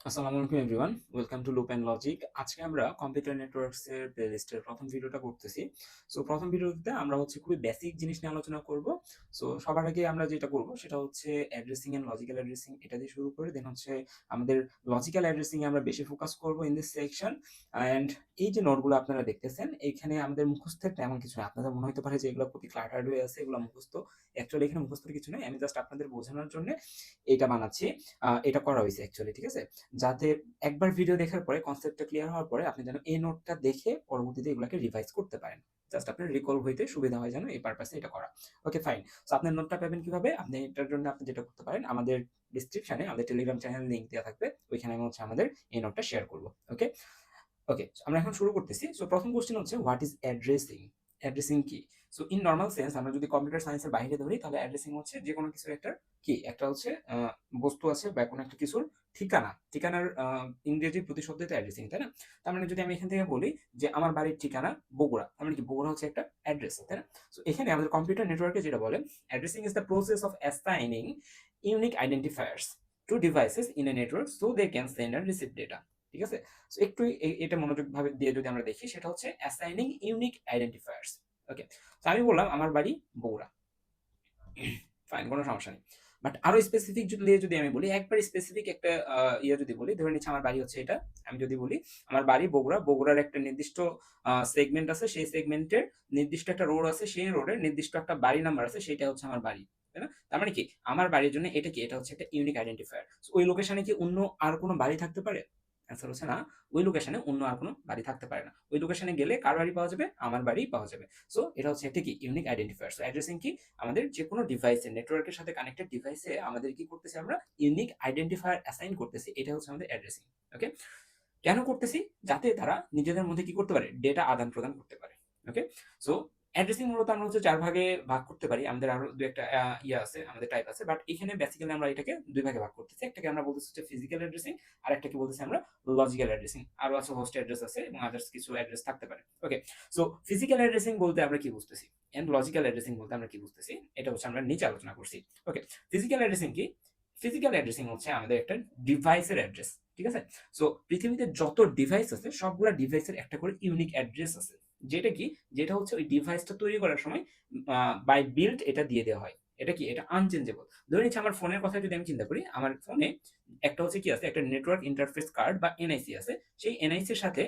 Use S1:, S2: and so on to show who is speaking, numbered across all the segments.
S1: আসসালামু আলাইকুম everyone, welcome to loop and logic. আজকে আমরা কম্পিউটার নেটওয়ার্কস এর প্লেলিস্টের প্রথম ভিডিওটা করতেছি। সো প্রথম ভিডিওতে আমরা খুবই বেসিক জিনিস নিয়ে আলোচনা করব। সো সবার আগে আমরা যেটা করব সেটা হচ্ছে অ্যাড্রেসিং এন্ড লজিক্যাল অ্যাড্রেসিং, এটা দিয়ে শুরু করে দেন আমাদের লজিক্যাল অ্যাড্রেসিং এ আমরা বেশি ফোকাস করব ইন দিস সেকশন। অ্যান্ড এই যে নোটগুলো আপনারা দেখতেছেন, এইখানে আমাদের মুখস্থের তেমন কিছু না। আপনাদের মনে হতে পারে যে এগুলো খুবই ক্লাটার্ড হয়ে আছে, এগুলো মুখস্থ। অ্যাকচুয়ালি এখানে মুখস্থের কিছু নাই, আমি জাস্ট আপনাদের বোঝানোর জন্য এটা বানাচ্ছি। এটা করা হয়েছে অ্যাকচুয়ালি, ঠিক আছে? যাতে একবার ভিডিও দেখার পরে কনসেপ্টটা ক্লিয়ার হওয়ার পরে আপনি যেন এই নোটটা দেখে পরবর্তীতে এগুলাকে রিভাইজ করতে পারেন। জাস্ট আপনার রিকল হইতে সুবিধা হয় যেন, এই পারপাসে এটা করা। ওকে, ফাইন। সো আপনার নোটটা পাবেন কিভাবে? আপনি এটার জন্য আপনি যেটা করতে পারেন, আমাদের ডেসক্রিপশনে আমাদের টেলিগ্রাম চ্যানেল লিংক দেওয়া থাকবে। ওইখানে আমি আমাদের এই নোটটা শেয়ার করব। ওকে? ওকে, আমরা এখন শুরু করতেছি। সো প্রথম কোশ্চেন হচ্ছে হোয়াট ইজ অ্যাড্রেসিং? অ্যাড্রেসিং কি? সো ইন নরমাল সেন্স আমরা যদি কম্পিউটার সায়েন্সের বাইরে ধরি, তাহলে অ্যাড্রেসিং হচ্ছে যে কোনো কিছুর একটা কি, একটা বস্তু আছে বা কোনো একটা কিছুর ঠিকানা। ঠিকানার ইংরেজি প্রতিশব্দই তো অ্যাড্রেসিং, তাই না? তার মানে যদি আমি এখান থেকে বলি যে আমার বাড়ির ঠিকানা বগুড়া, তার মানে কি বগুড়া হচ্ছে একটা অ্যাড্রেস, তাই না? সো এখানে আমাদের কম্পিউটার নেটওয়ার্কে যেটা বলে, addressing is the process of assigning unique identifiers to devices in a network so they can send and receive data. ঠিক আছে? সো একটু এটা মনোযোগ ভাবে দিয়ে যদি আমরা দেখি, সেটা হচ্ছে অ্যাসাইনিং ইউনিক আইডেন্টিফায়ার্স। ওকে, তো আমি বললাম আমার বাড়ি বগুড়া, ফাইন, কোনো সমস্যা নেই। বাট আরো স্পেসিফিক যদি আমি বলি, একবার স্পেসিফিক একটা যদি বলি, ধরে নিচ্ছি আমার বাড়ি হচ্ছে এটা। আমি যদি বলি আমার বাড়ি বগুড়া, বগুড়ার একটা নির্দিষ্ট সেগমেন্ট আছে, সেই সেগমেন্টের নির্দিষ্ট একটা রোড আছে, সেই রোডের নির্দিষ্ট একটা বাড়ি নাম্বার আছে, সেটা হচ্ছে আমার বাড়ি, তাই না? তার মানে কি আমার বাড়ির জন্য এটা কি, এটা হচ্ছে একটা ইউনিক আইডেন্টিফায়ার। ওই লোকেশনে কি অন্য আর কোনো বাড়ি থাকতে পারে? অ্যান্সার হচ্ছে না। ওই লোকেশনে অন্য আর কোনো বাড়ি থাকতে পারে না। ওই লোকেশনে গেলে কার বাড়ি পাওয়া যাবে? আমার বাড়ি পাওয়া যাবে। সো এটা হচ্ছে একটা কি, ইউনিক আইডেন্টিফায়ার। সো অ্যাড্রেসিং কি, আমাদের যেকোনো ডিভাইসে, নেটওয়ার্কের সাথে কানেক্টেড ডিভাইসে আমাদের কি করতেছি, আমরা ইউনিক আইডেন্টিফায়ার অ্যাসাইন করতেছি। এটা হচ্ছে আমাদের অ্যাড্রেসিং। ওকে, কেন করতেছি? যাতে তারা নিজেদের মধ্যে কি করতে পারে, ডেটা আদান প্রদান করতে পারে। ওকে, সো অ্যাড্রেসিং মূলত আমরা চার ভাগে ভাগ করতে পারি। আমাদের আরো দু একটা ইয়ে আছে, আমাদের টাইপ আছে, বাট এখানে বেসিক্যালি আমরা এটাকে দুই ভাগে ভাগ করতেছি। একটাকে আমরা বলতেছি হচ্ছে ফিজিক্যাল অ্যাড্রেসিং, আর একটাকে বলতেছি আমরা লজিক্যাল অ্যাড্রেসিং। আরো আছে হোস্ট অ্যাড্রেস আছে এবং আদার্স কিছু অ্যাড্রেস থাকতে পারে। ওকে, সো ফিজিক্যাল অ্যাড্রেসিং বলতে আমরা কি বুঝতেছি এন্ড লজিক্যাল অ্যাড্রেসিং বলতে আমরা কি বুঝতেছি, এটা হচ্ছে আমরা নিচে আলোচনা করছি। ওকে, ফিজিক্যাল অ্যাড্রেসিং কি? ফিজিক্যাল অ্যাড্রেসিং হচ্ছে আমাদের একটা ডিভাইসের অ্যাড্রেস। ঠিক আছে? সো পৃথিবীতে যত ডিভাইস আছে, সবগুলা ডিভাইসের একটা করে ইউনিক অ্যাড্রেস আছে। যেটা কি, যেটা হচ্ছে ওই ডিভাইসটা তৈরি করার সময় বাই বিল্ড এটা দিয়ে দেওয়া হয়। এটা কি, এটা আনচেঞ্জেবল। ধরে নিচ্ছি আমার ফোনের কথা যদি আমি চিন্তা করি, আমার ফোনে একটা হচ্ছে কি আছে, একটা নেটওয়ার্ক ইন্টারফেস কার্ড বা এনআইসি আছে। সেই এনআইসি এর সাথে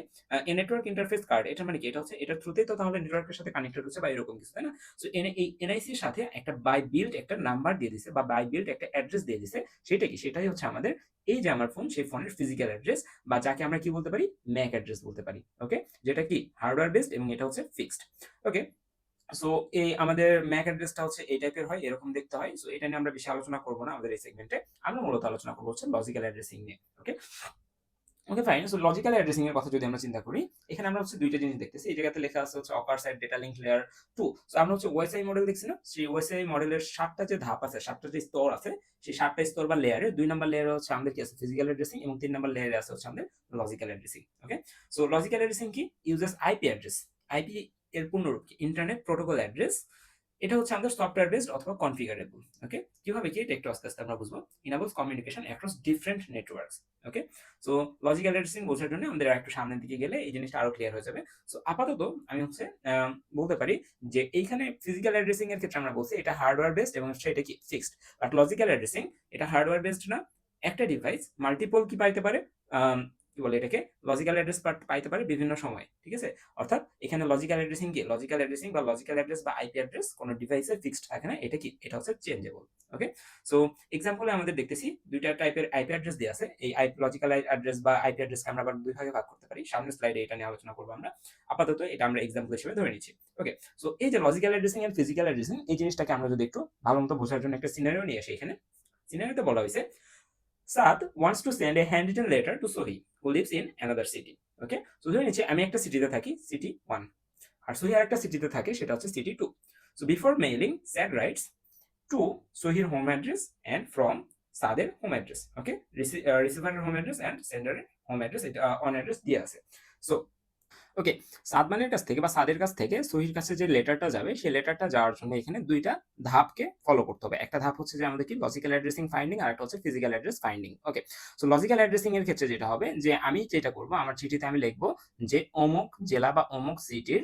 S1: নেটওয়ার্ক ইন্টারফেস কার্ড, এটা মানে কি, এটা হচ্ছে এটার থ্রুতেই তো তাহলে নেটওয়ার্কের সাথে কানেক্টেড হচ্ছে বা এরকম কিছু, তাই না? সো এই এনআইসি এর সাথে একটা বাই বিল্ড একটা নাম্বার দিয়ে দিছে বা বাই বিল্ড একটা অ্যাড্রেস দিয়ে দিছে। সেটা কি, সেটাই হচ্ছে আমাদের এই যে আমার ফোন, সেই ফোনের ফিজিক্যাল অ্যাড্রেস, বা যাকে আমরা কি বলতে পারি, ম্যাক অ্যাড্রেস বলতে পারি। ওকে, যেটা কি হার্ডওয়্যার বেসড এবং এটা হচ্ছে ফিক্সড। ওকে, সো এই আমাদের ম্যাক অ্যাড্রেসটা হচ্ছে এই টাইপের হয়, এরকম দেখতে হয়। সো এটা নিয়ে আমরা বেশি আলোচনা করব না আমাদের এই সেগমেন্টে। আমরা মূলত আলোচনা করব হচ্ছে লজিক্যাল অ্যাড্রেসিং নিয়ে। ওকে, ওকে, ফাইন। সো লজিক্যাল অ্যাড্রেসিং এর কথা যদি আমরা চিন্তা করি, এখানে আমরা হচ্ছে দুইটা জিনিস দেখতেছি। এই জায়গাতে লেখা আছে হচ্ছে অকার side data link layer 2। So আমরা হচ্ছে ওএসআই মডেল দেখছি না? সেই ওএসআই মডেলের ৭টা যে ধাপ আছে, ৭টা যে স্তর আছে, সেই ৭টা স্তর বা লেয়ারে ২ নাম্বার লেয়ারে হচ্ছে আমাদের কি আছে, ফিজিক্যাল অ্যাড্রেসিং, এবং ৩ নাম্বার লেয়ারে আছে হচ্ছে আমাদের লজিক্যাল অ্যাড্রেসিং। ওকে, সো লজিক্যাল অ্যাড্রেসিং কি? Uses IP address. আইপি এর পূর্ণরূপ কি? Internet protocol address. এটা হচ্ছে আমাদের সফটওয়্যার বেসড অথবা কনফিগারেবল। ওকে, কিভাবে কি, এটা একটু আস্তে আস্তে আমরা বুঝবো। ইনাবলস কমিউনিকেশন অ্যাক্রস ডিফারেন্ট নেটওয়ার্কস। ওকে, সো লজিক্যাল অ্যাড্রেসিং বোঝার জন্য আমাদের একটু সামনের দিকে গেলে এই জিনিসটা আরো ক্লিয়ার হয়ে যাবে। সো আপাতত আমি বলতে পারি যে এইখানে ফিজিক্যাল অ্যাড্রেসিং এর ক্ষেত্রে আমরা বলছি এটা হার্ডওয়্যার বেসড এবং এটা কি ফিক্সড। বাট লজিক্যাল অ্যাড্রেসিং এটা হার্ডওয়্যার বেসড না। একটা ডিভাইস মাল্টিপল কি পাইতে পারে, কি বলে এটাকে, লজিক্যাল অ্যাড্রেস পাইতে পারে বিভিন্ন সময়। ঠিক আছে? অর্থাৎ এখানে লজিক্যাল অ্যাড্রেসিং কি, লজিক্যাল অ্যাড্রেসিং বা লজিক্যাল অ্যাড্রেস বা আইপি অ্যাড্রেস কোনো ডিভাইসে ফিক্সড থাকে না। এটা কি, এটা হচ্ছে চেঞ্জেবল। ওকে, সো এক্সাম্পলে আমাদের দেখতেছি দুইটা টাইপের আইপি অ্যাড্রেস দিয়ে আছে। এই লজিক্যাল অ্যাড্রেস বা আইপি অ্যাড্রেসকে আমরা আবার দুই ভাগে ভাগ করতে পারি। সামনের স্লাইডে এটা নিয়ে আলোচনা করবো আমরা। আপাতত এটা আমরা এক্সাম্পল হিসেবে ধরে নিচ্ছি। ওকে, সো এই যে logical addressing and physical addressing, এই জিনিসটাকে আমরা যদি একটু ভালো মতো বোঝার জন্য একটা সিনারিও নিয়ে আসি। এখানে সিনারিওতে বলা হয়েছে Saad wants to send a handwritten letter to Sohi who lives in another city. Okay, so ধরে নিচ্ছি আমি একটা সিটিতে থাকি, সিটি 1, আর সোহি আরেকটা সিটিতে থাকে, সেটা হচ্ছে city 2। So before mailing, Saad writes to সোহির হোম অ্যাড্রেস অ্যান্ড ফ্রম সাদের হোম অ্যাড্রেস। ওকে, রিসিভারের হোম অ্যাড্রেস অ্যান্ড সেন্ডারের হোম অ্যাড্রেস, এটা অন অ্যাড্রেস দিয়ে আছে। সো ওকে, সাদমানের কাছ থেকে বা সাদের কাছ থেকে সহির কাছে যে লেটারটা যাবে সেই লেটারটা যাওয়ার জন্য এখানে ২ টা ধাপকে ফলো করতে হবে। একটা ধাপ হচ্ছে যে আমাদের কি লজিক্যাল অ্যাড্রেসিং ফাইন্ডিং, আরেকটা হচ্ছে ফিজিক্যাল অ্যাড্রেস ফাইন্ডিং। ওকে। সো লজিক্যাল অ্যাড্রেসিং এর ক্ষেত্রে যেটা হবে যে আমি যেটা করব আমার চিঠিতে আমি লিখব যে অমুক জেলা বা অমুক সিটির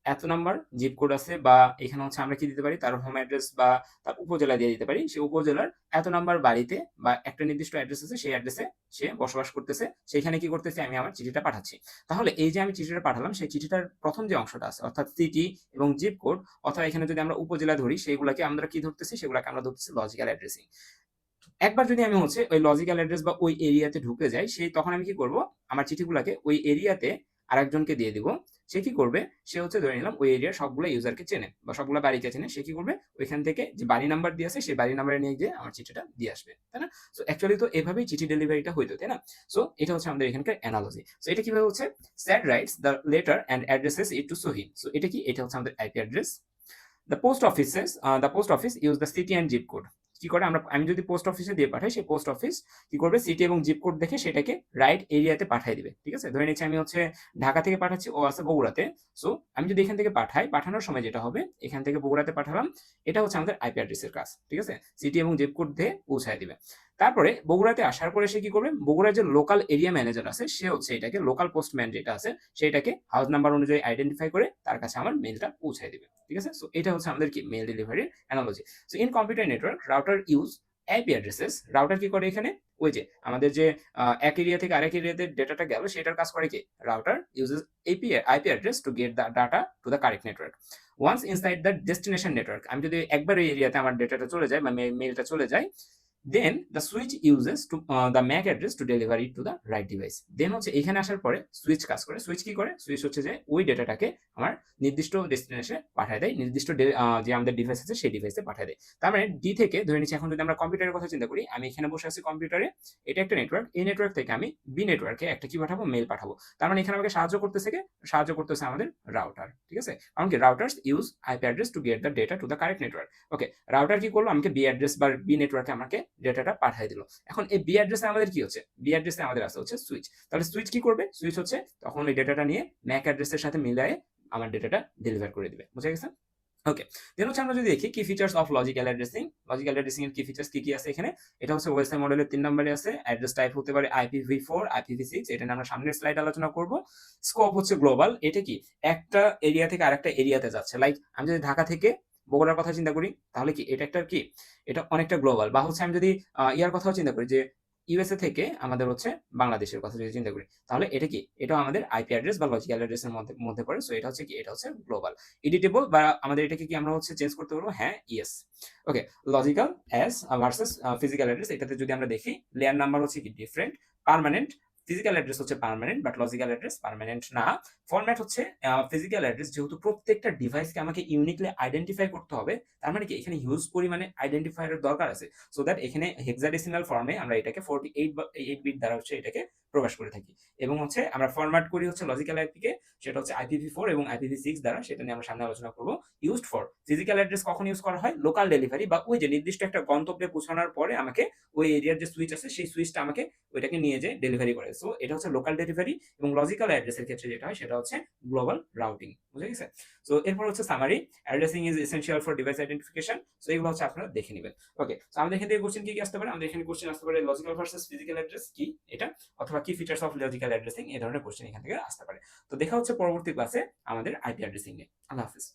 S1: এত নাম্বার জিপ কোড আছে, বা এখানে হচ্ছে আমরা কি দিতে পারি তার হোম অ্যাড্রেস বা তার উপজেলা দিয়ে দিতে পারি। সেই উপজেলার এত নাম্বার বাড়িতে বা একটা নির্দিষ্ট অ্যাড্রেস আছে, সেই অ্যাড্রেসে সে বসবাস করতেছে। সেখানে কি করতেছি আমি আমার চিঠিটা পাঠাচ্ছি। তাহলে এই যে আমি চিঠিটা পাঠালাম সেই চিঠিটার প্রথম যে অংশটা আছে অর্থাৎ সিটি এবং জিপ কোড, অথবা এখানে যদি আমরা উপজেলা ধরি সেইগুলাকে আমরা কি ধরতেছি, সেগুলাকে আমরা ধরতেছি লজিক্যাল অ্যাড্রেসিং। একবার যদি আমি হচ্ছে ওই লজিক্যাল অ্যাড্রেস বা ওই এরিয়াতে ঢুকে যাই, সেই তখন আমি কি করব, আমার চিঠিগুলাকে ওই এরিয়াতে আরেকজনকে দিয়ে দিব। সে কি করবে, সে হচ্ছে ধরে নিলাম ওই এরিয়ার সবগুলো ইউজারকে চেনে বা সবগুলো বাড়িকে চেনে। সে কি করবে, ওইখান থেকে যে বাড়ি নাম্বার দিয়ে আছে সেই বাড়ি নাম্বারে নিয়ে গিয়ে আমার চিঠিটা দিয়ে আসবে, তাই না? সো অ্যাকচুয়ালি তো এভাবেই চিঠি ডেলিভারিটা হইতো, তাই না? সো এটা হচ্ছে আমাদের এখানকার অ্যানালজি। সো এটা কিভাবে হচ্ছে, sad writes the letter and addresses it to সহিহ। সো এটা কি, এটা হচ্ছে আমাদের IP address. The post office use the city and zip code. কি করে, আমি যদি পোস্ট অফিসে দিয়ে পাঠাই, সেই পোস্ট অফিস কি করবে, সিটি এবং জিপ কোড দেখে সেটাকে রাইট এরিয়াতে পাঠিয়ে দিবে। ঠিক আছে, ধরে নিচ্ছি আমি হচ্ছে ঢাকা থেকে পাঠাচ্ছি, ও আছে বগুড়াতে। সো আমি যদি এখান থেকে পাঠাই, পাঠানোর সময় যেটা হবে, এখান থেকে বগুড়াতে পাঠালাম, এটা হচ্ছে আমাদের আইপি অ্যাড্রেসের কাজ। ঠিক আছে, সিটি এবং জিপ কোড দিয়ে পৌঁছায় দিবে। তারপরে বগুড়াতে আসার পরে সে কি করবে, বগুড়ার যে লোকাল এরিয়া ম্যানেজার আছে সে হচ্ছে এটাকে, লোকাল পোস্টম্যান যেটা আছে সেটাকে হাউস নাম্বার অনুযায়ী আইডেন্টিফাই করে তার কাছে আমার মেইলটা পৌঁছায় দিবে। ঠিক আছে, সো এটা হচ্ছে আমাদের কি মেইল ডেলিভারির analogy. So in computer network router use IP addresses. Router কি করে এখানে, ওই যে আমাদের যে এক এরিয়া থেকে আরেক এরিয়াতে ডেটাটা গেল সেটার কাজ করে কি, router uses IP address to get the data to the correct network once inside the destination network. আমি যদি একবার ওই এরিয়াতে আমার ডেটাটা চলে যায় বা মেইলটা চলে যায়, then the switch uses to the MAC address to delivery to the right device. Then হচ্ছে এখানে আসার পরে সুইচ কাজ করে। সুইচ কি করে, সুইচ হচ্ছে যে ওই ডেটাটাকে আমার নির্দিষ্ট ডেস্টিনেশনে পাঠিয়ে দেয়, নির্দিষ্ট যে আমাদের ডিভাইস আছে সেই ডিভাইসে পাঠিয়ে দেয়। তার মানে ডি থেকে ধরে নিচ্ছি, এখন যদি আমরা কম্পিউটারের কথা চিন্তা করি, আমি এখানে বসে আছি কম্পিউটারে, এটা একটা নেটওয়ার্ক, এই নেটওয়ার্ক থেকে আমি বি নেটওয়ার্কে একটা কি পাঠাবো, মেল পাঠাবো। তার মানে এখানে আমাকে সাহায্য করতেছে আমাদের রাউটার। ঠিক আছে, কারণ কি, routers use IP address to get the data to the correct network. Okay, router কি করলো, আমাকে বি অ্যাড্রেস বা বি নেটওয়ার্কে আমাকে ডেটাটা পাঠিয়ে দিল। এখন এই বি অ্যাড্রেসে আমাদের কি হচ্ছে, বি অ্যাড্রেসে আমাদের আছে হচ্ছে সুইচ। তাহলে সুইচ কি করবে, সুইচ হচ্ছে তখন ওই ডেটাটা নিয়ে ম্যাক অ্যাড্রেসের সাথে মিলায়ে আমার ডেটাটা ডেলিভার করে দিবে। বুঝা গেছে? ওকে, দেন হচ্ছে আমরা যদি দেখি কি features of logical addressing. Logical addressing এর কি ফিচার্স কি কি আছে এখানে, এটা হচ্ছে ওয়েবসাইট মডেলের 3 নম্বরে আছে। অ্যাড্রেস টাইপ হতে পারে IPv4, IPv6, এটা নিয়ে আমরা সামনের স্লাইড আলোচনা করব। স্কোপ হচ্ছে গ্লোবাল, এটা কি একটা এরিয়া থেকে আরেকটা এরিয়াতে যাচ্ছে। লাইক আমি যদি ঢাকা থেকে বগুড়ার কথা চিন্তা করি, তাহলে কি এটা একটা কি, এটা অনেকটা গ্লোবাল। বা হচ্ছে আমি যদি ইয়ার কথাও চিন্তা করি যে ইউএসএ থেকে আমাদের হচ্ছে বাংলাদেশের কথা যদি চিন্তা করি, তাহলে এটা কি, এটাও আমাদের আইপি অ্যাড্রেস বা লজিক্যাল অ্যাড্রেসের মধ্যে পড়ে। সো এটা হচ্ছে কি, এটা হচ্ছে গ্লোবাল। এডিটেবল বা আমাদের এটাকে কি আমরা হচ্ছে চেঞ্জ করতে পারবো, হ্যাঁ, ইয়েস। ওকে, লজিক্যাল অ্যাস ভার্সেস ফিজিক্যাল অ্যাড্রেস, এটাতে যদি আমরা দেখি লেয়ার নাম্বার হচ্ছে কি ডিফারেন্ট, পার্মানেন্ট। ফিজিক্যাল অ্যাড্রেস হচ্ছে permanent, but logical address permanent না। ফরম্যাট হচ্ছে ফিজিক্যাল অ্যাড্রেস যেহেতু প্রত্যেকটা ডিভাইসকে আমাকে ইউনিকলি আইডেন্টিফাই করতে হবে, তার মানে কি এখানে হিউজ পরিমাণে আইডেন্টিফায়ারের দরকার আছে। সো দ্যাট এখানে হেক্সাডেসিমাল ফর্মে আমরা এটাকে 48 বিট দ্বারা হচ্ছে এটাকে প্রকাশ করে থাকি। এবং হচ্ছে আমরা ফরম্যাট করি হচ্ছে লজিক্যাল আইপিকে, সেটা হচ্ছে IPv4 এবং IPv6 দ্বারা, সেটা নিয়ে আমরা সামনে আলোচনা করব। ইউজড ফর ফিজিক্যাল অ্যাড্রেস কখন ইউজ করা হয়, লোকাল ডেলিভারি বা ওই যে নির্দিষ্ট একটা গন্তব্যে পৌঁছানোর পরে আমাকে ওই এরিয়ার যে সুইচ আছে সেই সুইচটা আমাকে ওইটাকে নিয়ে যে ডেলিভারি করে। সো এটা হচ্ছে লোকাল ডেলিভারি। এবং লজিক্যাল অ্যাড্রেসের ক্ষেত্রে যেটা হয় সেটা হচ্ছে গ্লোবাল রাউটিং। বুঝে গেছে? সো এরপর হচ্ছে summary, addressing is essential for device identification. So এগুলো হচ্ছে আপনারা দেখে নেবেন। ওকে, সো আমাদের এখান থেকে কোশ্চেন কি কি আসতে পারে, আমাদের এখানে কোশ্চেন আসতে পারে লজিক্যাল ভার্সেস ফিজিক্যাল অ্যাড্রেস কি এটা, অথবা কি ফিচার্স অফ লজিক্যাল অ্যাড্রেসিং, এই ধরনের কোশ্চেন এখান থেকে আসতে পারে। তো দেখা হচ্ছে পরবর্তী ক্লাসে আমাদের আইপি অ্যাড্রেসিং নিয়ে। আল্লাহ হাফেজ।